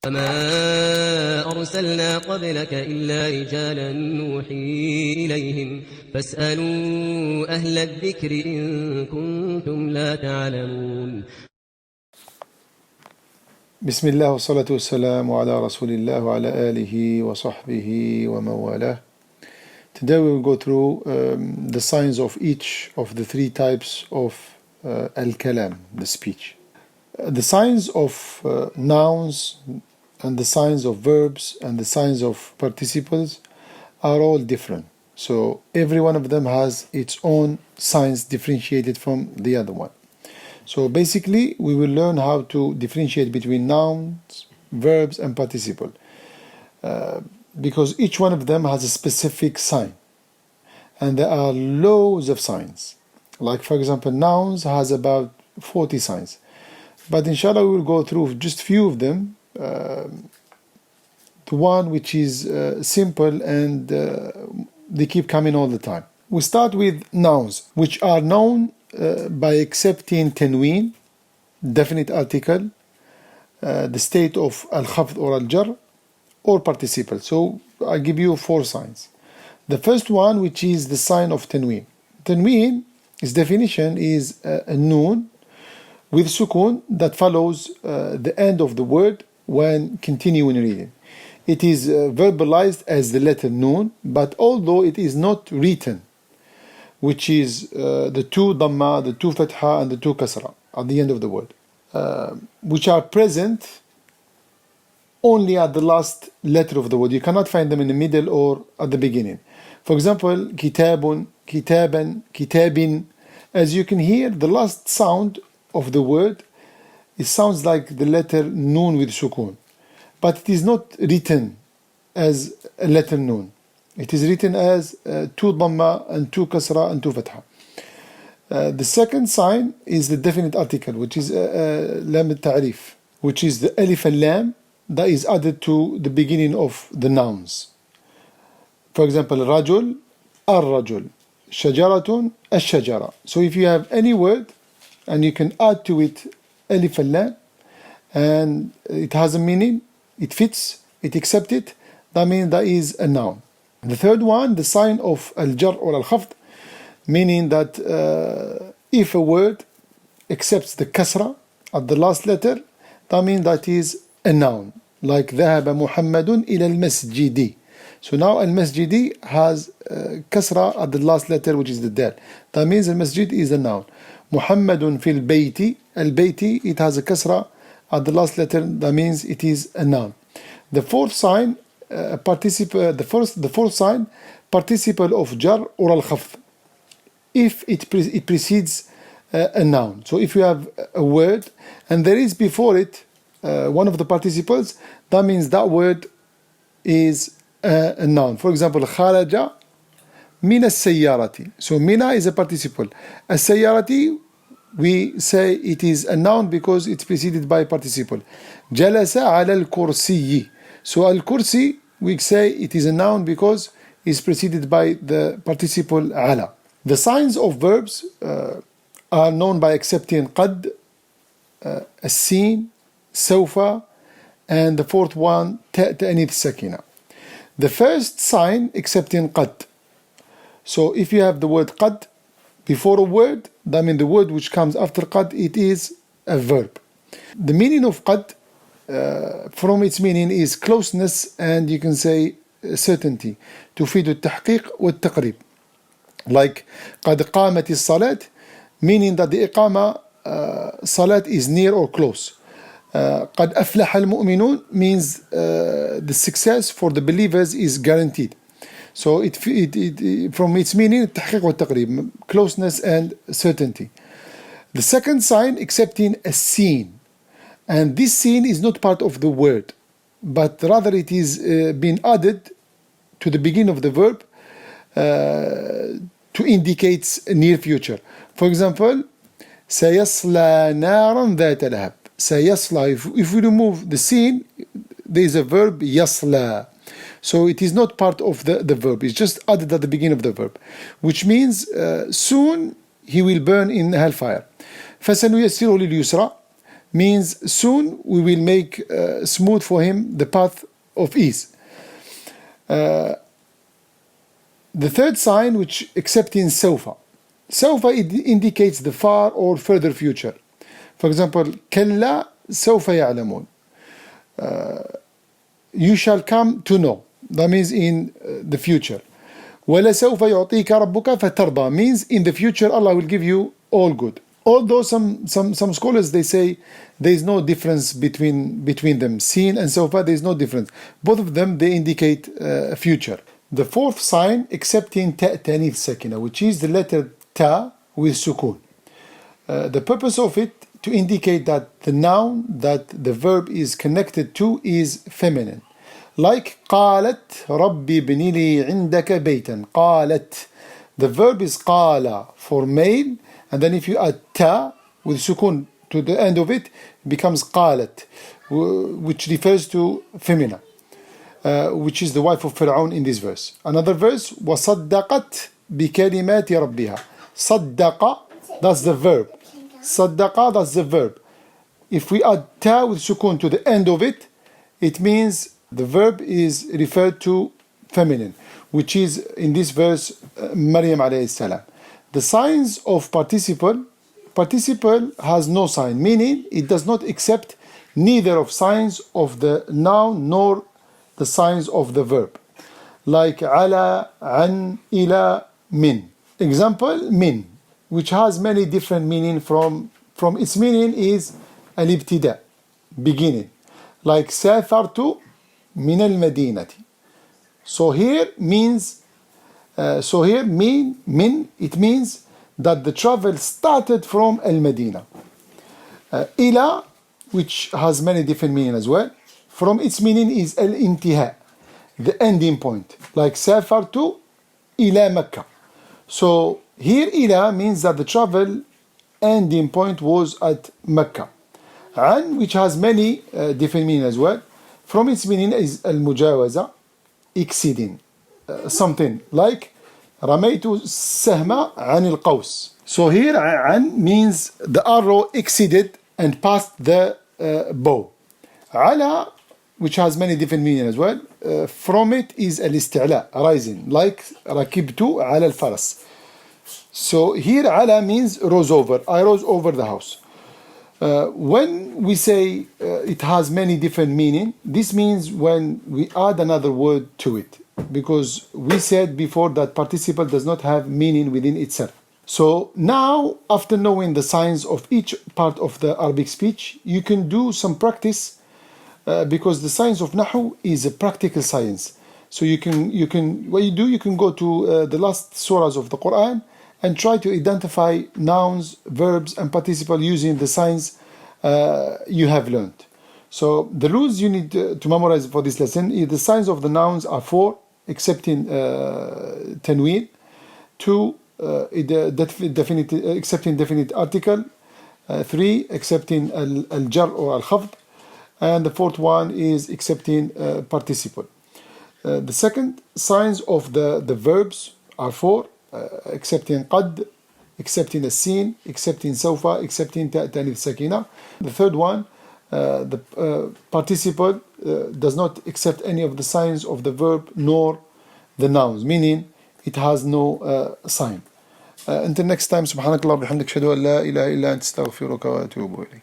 وما أرسلنا قبلك إلا رجالا نوحي إليهم فاسألوا أهل الذكر إن كنتم لا تعلمون. بسم الله والصلاة والسلام على رسول الله وعلى آله وصحبه ومن والاه. Today we will go through the signs of each of the three types of al-kalam, the speech. The signs of nouns and the signs of verbs and the signs of participles are all different. So every one of them has its own signs differentiated from the other one. So basically we will learn how to differentiate between nouns, verbs and participle because each one of them has a specific sign, and there are loads of signs. Like for example, nouns has about 40 signs, but inshallah we will go through just few of them. The one which is simple and they keep coming all the time. We start with nouns, which are known by accepting tanween, definite article, the state of al-khafd or al-jar, or participle. So I give you four signs. The first one, which is the sign of tanween. Tanween, its definition is a noon with sukun that follows the end of the word when continuing reading. It is verbalized as the letter noon, but although it is not written, which is the two dhamma, the two fatha, and the two kasra at the end of the word, which are present only at the last letter of the word. You cannot find them in the middle or at the beginning. For example, kitabun, kitaban, kitabin. As you can hear, the last sound of the word, it sounds like the letter noon with sukun, but it is not written as a letter noon. It is written as two dhamma and two kasra and two fatha. The second sign is the definite article, which is lam al-ta'rif, which is the alif and lam that is added to the beginning of the nouns. For example, rajul, ar-rajul, shajaratun, ash-shajara. So if you have any word and you can add to it alif and lam, and it has a meaning, it fits, it accepts it, that means that is a noun. The third one, the sign of al-jar or al-khafd, meaning that if a word accepts the kasra at the last letter, that means that is a noun. Like ذهب محمد إلى المسجد. So now al-masjidi has kasra at the last letter, which is the dal. That means al-masjid is a noun. Muhammadun fil bayti, al-bayti, it has a kasra at the last letter, that means it is a noun. The fourth sign, the fourth sign, participle of jar or al-khafd, if it precedes a noun. So if you have a word and there is before it one of the participles, that means that word is a noun. For example, kharaja min as-sayyarati. So mina is a participle. As-sayyarati, we say it is a noun because it's preceded by a participle. Jalasa ala al-kursiyi. So al-kursi, we say it is a noun because it's preceded by the participle ala. The signs of verbs are known by accepting qad, as-sin, sawfa, and the fourth one, ta'nith sakina. The first sign accepting qad. So if you have the word qad before a word, that means the word which comes after qad, it is a verb. The meaning of qad, from its meaning, is closeness, and you can say certainty. تفيد التحقيق والتقريب. Like قد قامت الصلاة, meaning that the iqama salat is near or close. قد أفلح المؤمنون means the success for the believers is guaranteed. So it from its meaning التحقيق والتقريب, closeness and certainty. The second sign, accepting a scene, and this scene is not part of the word, but rather it is being added to the beginning of the verb to indicate a near future. For example, سيصلى نارا ذات لهب. سيصلى, if we remove the scene, there is a verb يصلى. So it is not part of the verb, it's just added at the beginning of the verb, which means soon he will burn in hellfire. فسنيسره لليسرى. means soon we will make smooth for him the path of ease. The third sign, which except in sawfa. Sawfa, it indicates the far or further future. For example, كلا سوف يعلمون. You shall come to know. That means in the future. وَلَسَوْفَ يُعْطِيكَ رَبُّكَ فَتَرْضَى means in the future Allah will give you all good. Although some scholars, they say there is no difference between them. Seen and sawfa, there is no difference. Both of them, they indicate future. The fourth sign, excepting ta tanith sakina, which is the letter ta with sukun. The purpose of it to indicate that the noun that the verb is connected to is feminine. Like قالت ربي ابن لي عندك بيتا. قالت. The verb is قال for male, and then if you add ta with sukun to the end of it, it becomes قالت, which refers to femina, which is the wife of Fir'aun in this verse. Another verse, وصدقت بكلمات ربها. صدق, that's the verb. صدق, that's the verb. If we add ta with sukun to the end of it, it means the verb is referred to feminine, which is in this verse Maryam alayhi salam. The signs of participle has no sign, meaning it does not accept neither of signs of the noun nor the signs of the verb. Like ala, an, ila, min. Example, min, which has many different meaning from its meaning is al-ibtida, beginning. Like safartu min al-madinati. So here min, it means that the travel started from al-Madina. Ila, which has many different meaning as well, from its meaning is al-intiha, the ending point. Like safartu ila Makkah. So here ila means that the travel ending point was at Mecca. An, which has many different meaning as well, from its meaning is al-mujawaza, exceeding something. Like ramaytu sahma an al-qaws. So here an means the arrow exceeded and passed the bow. Ala, which has many different meaning as well, from it is al-isti'la, rising. Like rakibtu ala al-faras. So here ala means rose over. I rose over the house. When we say it has many different meaning, this means when we add another word to it, because we said before that participle does not have meaning within itself. So now, after knowing the signs of each part of the Arabic speech, you can do some practice, because the science of Nahu is a practical science. So you can what you do, you can go to the last surahs of the Quran and try to identify nouns, verbs, and participle using the signs you have learned. So the rules you need to memorize for this lesson is the signs of the nouns are 4, excepting tanween, 2, excepting definite article, 3, excepting al-jar or al-khafd, and the 4th one is excepting participle. The second signs of the verbs are 4, excepting qad, excepting as-sin, excepting sawfa, excepting ta'tanith sakina. The third one, the participle does not accept any of the signs of the verb nor the nouns, meaning it has no sign. Until next time, subhanakallah bihamdik, shahadu an la ilaha illa anta astaghfiruka wa atubu ilayk.